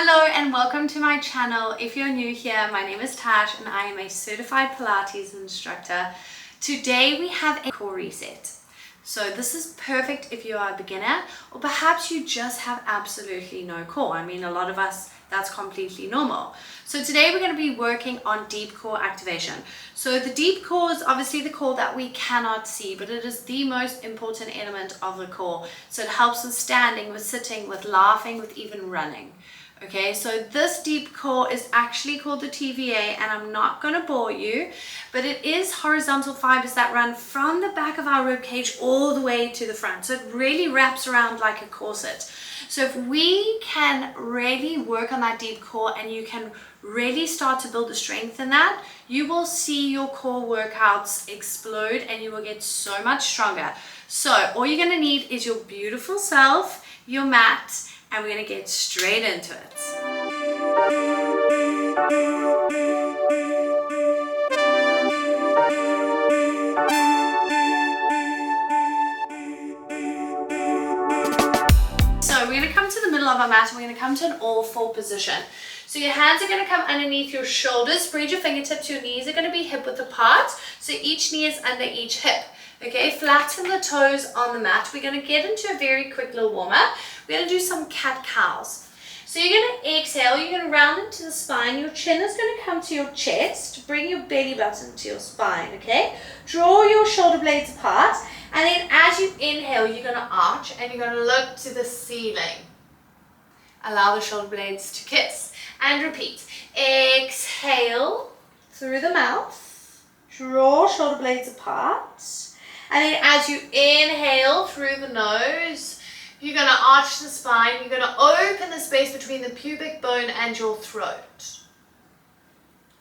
Hello and welcome to my channel. If you're new here, my name is Tash and I am a certified Pilates instructor. Today we have a core reset. So this is perfect if you are a beginner or perhaps you just have absolutely no core. I mean, a lot of us, that's completely normal. So today we're going to be working on deep core activation. So the deep core is obviously the core that we cannot see, but it is the most important element of the core. So it helps with standing, with sitting, with laughing, with even running. Okay, so this deep core is actually called the TVA, and I'm not going to bore you, but it is horizontal fibers that run from the back of our rib cage all the way to the front. So it really wraps around like a corset. So if we can really work on that deep core and you can really start to build the strength in that, you will see your core workouts explode and you will get so much stronger. So all you're going to need is your beautiful self, your mat, and we're going to get straight into it. So we're going to come to the middle of our mat and we're going to come to an all four position. So your hands are going to come underneath your shoulders, spread your fingertips, your knees are going to be hip width apart. So each knee is under each hip. Okay, flatten the toes on the mat. We're going to get into a very quick little warm up. We're going to do some cat cows. So you're going to exhale, you're going to round into the spine. Your chin is going to come to your chest. Bring your belly button to your spine, okay? Draw your shoulder blades apart. And then as you inhale, you're going to arch and you're going to look to the ceiling. Allow the shoulder blades to kiss. And repeat. Exhale through the mouth. Draw shoulder blades apart. And then as you inhale through the nose, you're going to arch the spine. You're going to open the space between the pubic bone and your throat.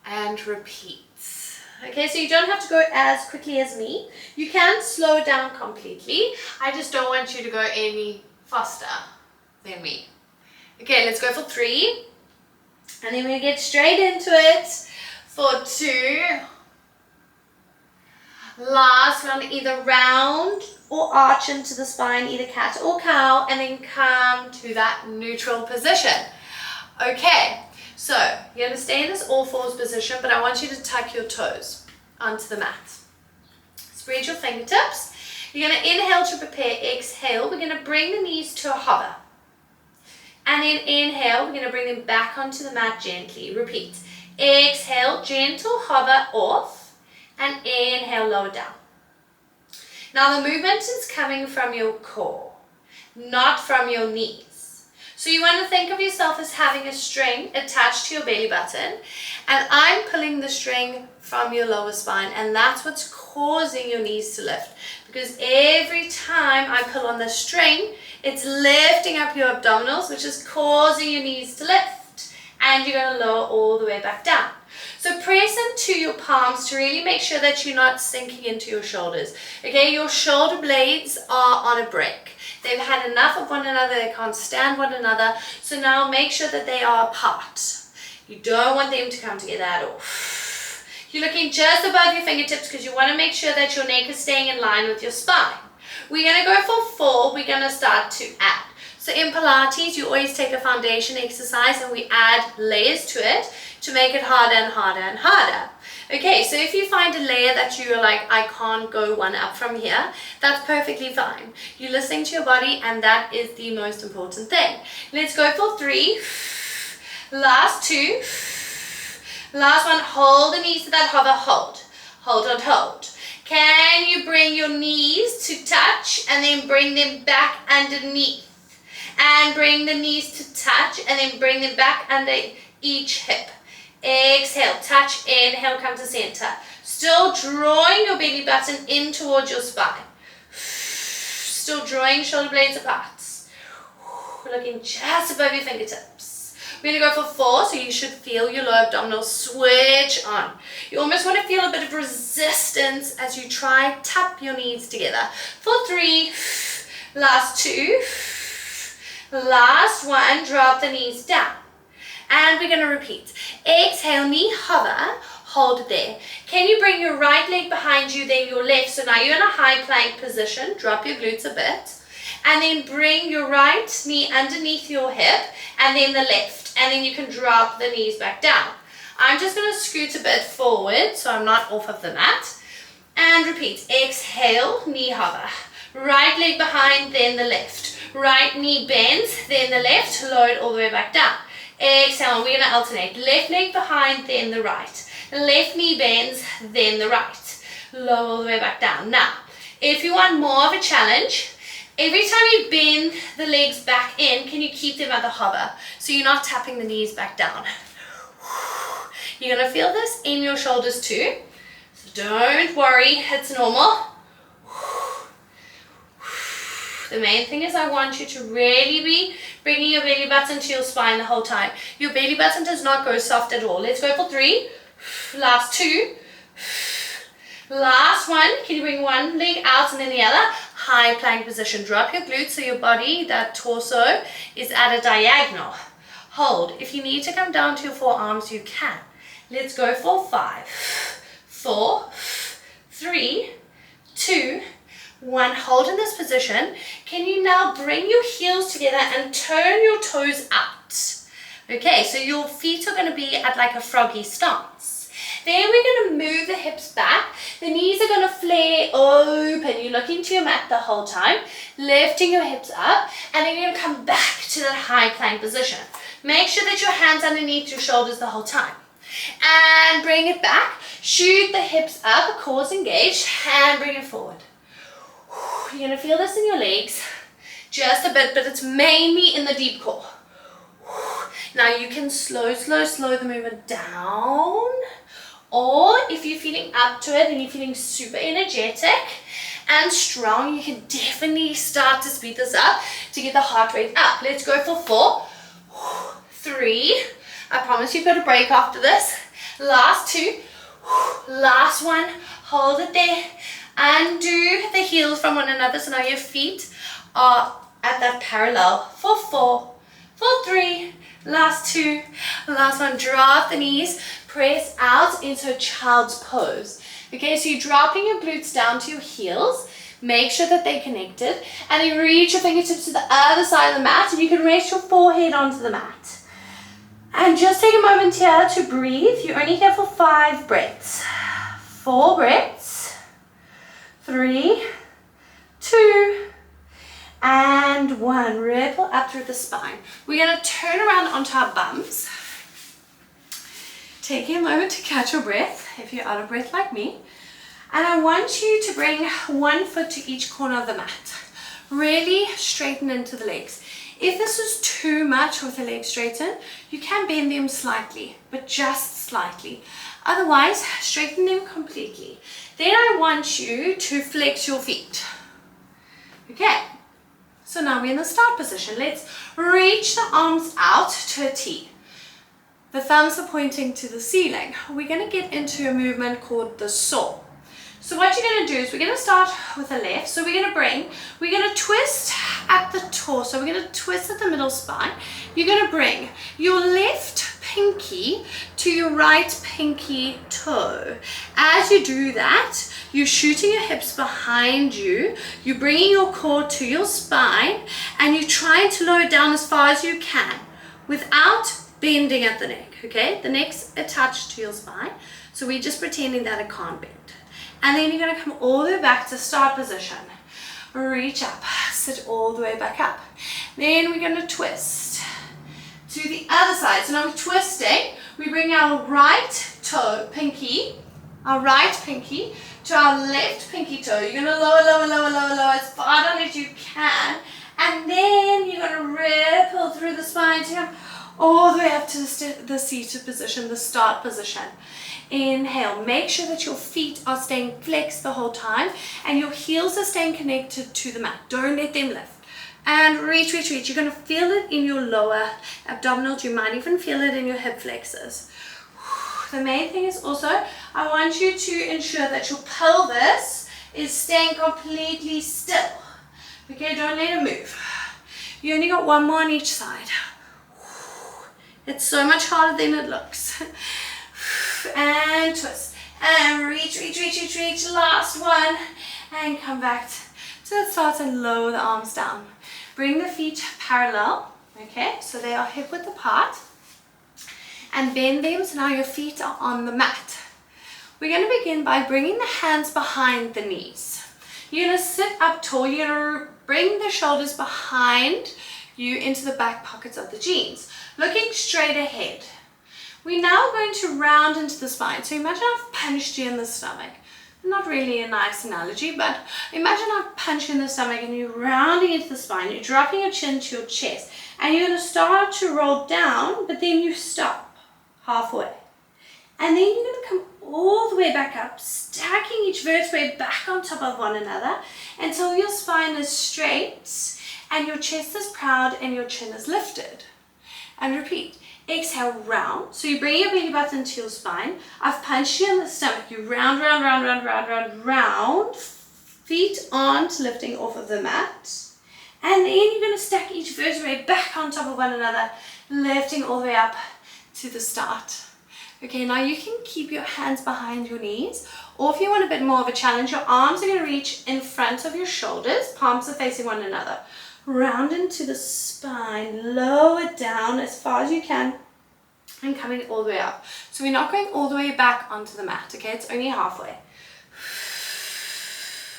And repeat. Okay, so you don't have to go as quickly as me. You can slow down completely. I just don't want you to go any faster than me. Okay, let's go for 3. And then we get straight into it for 2. Last one, either round or arch into the spine, either cat or cow, and then come to that neutral position. Okay, so you're going to stay in this all fours position, but I want you to tuck your toes onto the mat. Spread your fingertips. You're going to inhale to prepare. Exhale, we're going to bring the knees to a hover. And then inhale, we're going to bring them back onto the mat gently. Repeat. Exhale, gentle hover off. And inhale, lower down. Now the movement is coming from your core, not from your knees. So you want to think of yourself as having a string attached to your belly button, and I'm pulling the string from your lower spine, and that's what's causing your knees to lift. Because every time I pull on the string, it's lifting up your abdominals, which is causing your knees to lift, and you're going to lower all the way back down. So press into your palms to really make sure that you're not sinking into your shoulders. Okay, your shoulder blades are on a break. They've had enough of one another, they can't stand one another. So now make sure that they are apart. You don't want them to come together at all. You're looking just above your fingertips because you want to make sure that your neck is staying in line with your spine. We're going to go for 4. We're going to start to add. So in Pilates, you always take a foundation exercise and we add layers to it to make it harder and harder and harder. Okay, so if you find a layer that you're like, I can't go one up from here, that's perfectly fine. You're listening to your body and that is the most important thing. Let's go for 3. Last 2. Last one, hold the knees to that hover, hold. Hold, hold, hold. Can you bring your knees to touch and then bring them back underneath? And bring the knees to touch and then bring them back under each hip. Exhale, touch, inhale, come to center. Still drawing your belly button in towards your spine. Still drawing shoulder blades apart. Looking just above your fingertips. We're going to go for 4, so you should feel your lower abdominals switch on. You almost want to feel a bit of resistance as you try tap your knees together. For 3, last 2. Last 1, drop the knees down. And we're going to repeat. Exhale, knee hover, hold it there. Can you bring your right leg behind you, then your left? So now you're in a high plank position. Drop your glutes a bit. And then bring your right knee underneath your hip, and then the left. and then you can drop the knees back down. I'm just going to scoot a bit forward so I'm not off of the mat. And repeat. Exhale, knee hover. Right leg behind, then the left. Right knee bends, then the left. Lower it all the way back down. Exhale, we're going to alternate. Left leg behind, then the right. Left knee bends, then the right. Lower all the way back down. Now, if you want more of a challenge, every time you bend the legs back in, can you keep them at the hover? So you're not tapping the knees back down. You're going to feel this in your shoulders too. So don't worry, it's normal. The main thing is I want you to really be bringing your belly button to your spine the whole time. Your belly button does not go soft at all. Let's go for 3. Last 2. Last 1. Can you bring one leg out and then the other? High plank position. Drop your glutes so your body, that torso, is at a diagonal. Hold. If you need to come down to your forearms, you can. Let's go for 5, 4, 3, 2, 1. Hold in this position. Can you now bring your heels together and turn your toes out? Okay, so your feet are going to be at like a froggy stance. Then we're going to move the hips back. The knees are going to flare open. You're looking to your mat the whole time, lifting your hips up, and then you're going to come back to that high plank position. Make sure that your hands underneath your shoulders the whole time. And bring it back. Shoot the hips up, cores engaged, and bring it forward. You're going to feel this in your legs just a bit, but it's mainly in the deep core. Now you can slow the movement down, or if you're feeling up to it and you're feeling super energetic and strong, you can definitely start to speed this up to get the heart rate up. Let's go for 4, 3. I promise you've got a break after this. Last 2, last 1. Hold it there. Undo the heels from one another so now your feet are at that parallel. For 4, for 3, last 2, last 1. Drop the knees, press out into a child's pose. Okay, so you're dropping your glutes down to your heels. Make sure that they're connected, and then reach your fingertips to the other side of the mat, and you can rest your forehead onto the mat. And just take a moment here to breathe. You're only here for 5 breaths. 4 breaths. 3, 2, and 1. Ripple up through the spine. We're going to turn around onto our bums. Taking a moment to catch your breath if you're out of breath like me. And I want you to bring one foot to each corner of the mat. Really straighten into the legs. If this is too much with the legs straightened, you can bend them slightly, but just slightly. Otherwise, straighten them completely. Then I want you to flex your feet. Okay, so now we're in the start position. Let's reach the arms out to a T. The thumbs are pointing to the ceiling. We're going to get into a movement called the saw. So what you're going to do is we're going to start with the left. So we're going to twist at the torso. We're going to twist at the middle spine. You're going to bring your left pinky to your right pinky toe. As you do that, you're shooting your hips behind you. You're bringing your core to your spine, and you're trying to lower it down as far as you can without bending at the neck. Okay, the neck's attached to your spine. So we're just pretending that it can't bend. And then you're going to come all the way back to start position. Reach up, sit all the way back up. Then we're going to twist to the other side. So now we're twisting. We bring our right toe, pinky, our right pinky to our left pinky toe. You're going to lower as far down as you can. And then you're going to ripple through the spine to come all the way up to the seated position, the start position. Inhale. Make sure that your feet are staying flexed the whole time and your heels are staying connected to the mat. Don't let them lift. And reach. You're going to feel it in your lower abdominals. You might even feel it in your hip flexors. The main thing is also, I want you to ensure that your pelvis is staying completely still. Okay, don't let it move. You only got 1 more on each side. It's so much harder than it looks. And twist. And reach. Last 1. And come back to the start and lower the arms down. Bring the feet parallel. Okay, so they are hip width apart. and bend them so now your feet are on the mat. We're going to begin by bringing the hands behind the knees. You're going to sit up tall. You're going to bring the shoulders behind you into the back pockets of the jeans, looking straight ahead. We're now going to round into the spine. So imagine I've punched you in the stomach. Not really a nice analogy, but imagine I've punched you in the stomach and you're rounding into the spine. You're dropping your chin to your chest and you're going to start to roll down, but then you stop halfway. And then you're going to come all the way back up, stacking each vertebrae back on top of one another until your spine is straight and your chest is proud and your chin is lifted. And repeat. Exhale, round. So you bring your belly button to your spine. I've punched you in the stomach. You round, round, round, round, round, round, round. Feet aren't lifting off of the mat. And then you're going to stack each vertebrae back on top of one another, lifting all the way up to the start. Okay, now you can keep your hands behind your knees, or if you want a bit more of a challenge, your arms are going to reach in front of your shoulders, palms are facing one another. Round into the spine, lower down as far as you can, and coming all the way up. So we're not going all the way back onto the mat, okay? It's only halfway.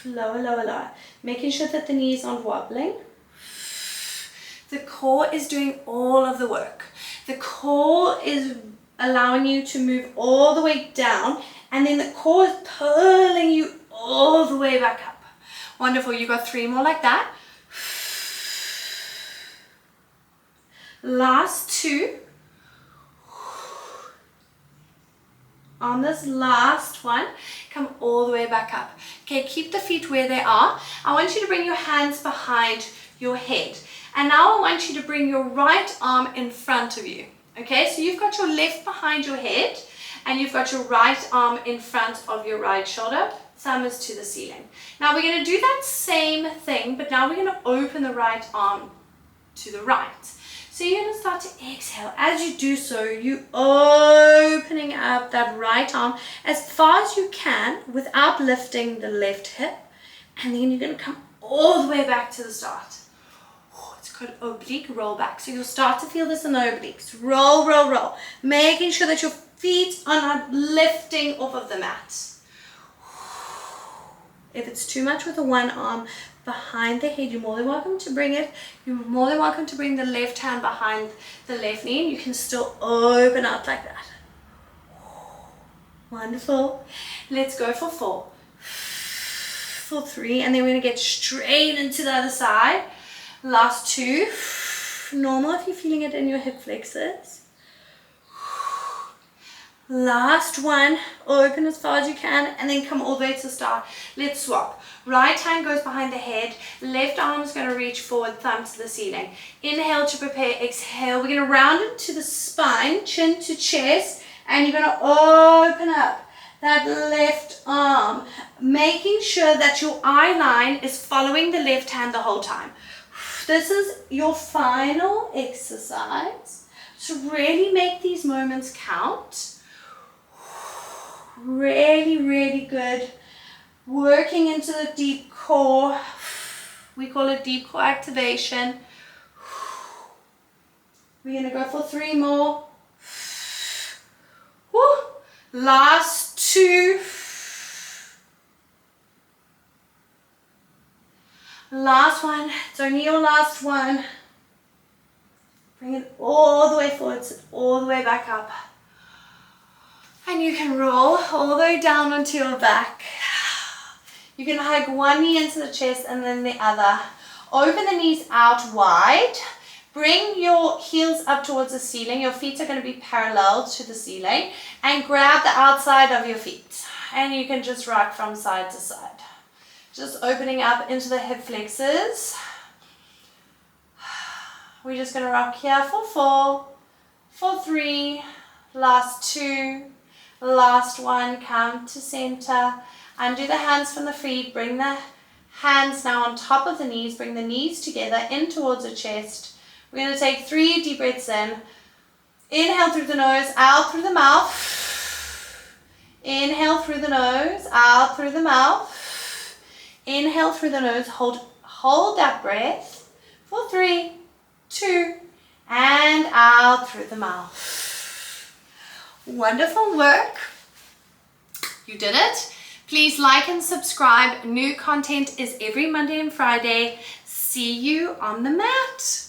Lower, lower, lower. Making sure that the knees aren't wobbling. The core is doing all of the work. The core is allowing you to move all the way down, and then the core is pulling you all the way back up. Wonderful. You got 3 more like that. Last 2. On this last one, come all the way back up. Okay, keep the feet where they are. I want you to bring your hands behind your head. And now I want you to bring your right arm in front of you. Okay, so you've got your left behind your head and you've got your right arm in front of your right shoulder. Thumb is to the ceiling. Now we're going to do that same thing, but now we're going to open the right arm to the right. So you're going to start to exhale. As you do so, you're opening up that right arm as far as you can without lifting the left hip. And then you're going to come all the way back to the start. Oh, it's called oblique roll back. So you'll start to feel this in the obliques. Roll, roll, roll. Making sure that your feet are not lifting off of the mat. If it's too much with the one arm behind the head, you're more than welcome to bring it. You're more than welcome to bring the left hand behind the left knee, and you can still open up like that. Wonderful. Let's go for 4. For 3, and then we're going to get straight into the other side. Last 2. Normal if you're feeling it in your hip flexors. Last 1, open as far as you can, and then come all the way to the start. Let's swap. Right hand goes behind the head, left arm is going to reach forward, thumb to the ceiling. Inhale to prepare, exhale. We're going to round into the spine, chin to chest, and you're going to open up that left arm, making sure that your eye line is following the left hand the whole time. This is your final exercise, so really make these moments count. Really, really good. Working into the deep core. We call it deep core activation. We're going to go for 3 more. Woo. Last 2. Last one. It's only your last one. Bring it all the way forward, sit all the way back up. And you can roll all the way down onto your back. You can hug one knee into the chest and then the other. Open the knees out wide. Bring your heels up towards the ceiling. Your feet are going to be parallel to the ceiling. And grab the outside of your feet. And you can just rock from side to side. Just opening up into the hip flexors. We're just going to rock here for 4, for 3, last 2. Last 1, come to center, undo the hands from the feet, bring the hands now on top of the knees, bring the knees together in towards the chest. We're going to take 3 deep breaths in. Inhale through the nose, out through the mouth. Inhale through the nose, out through the mouth. Inhale through the nose, hold that breath for 3, 2, and out through the mouth. Wonderful work. You did it. Please like and subscribe. New content is every Monday and Friday. See you on the mat.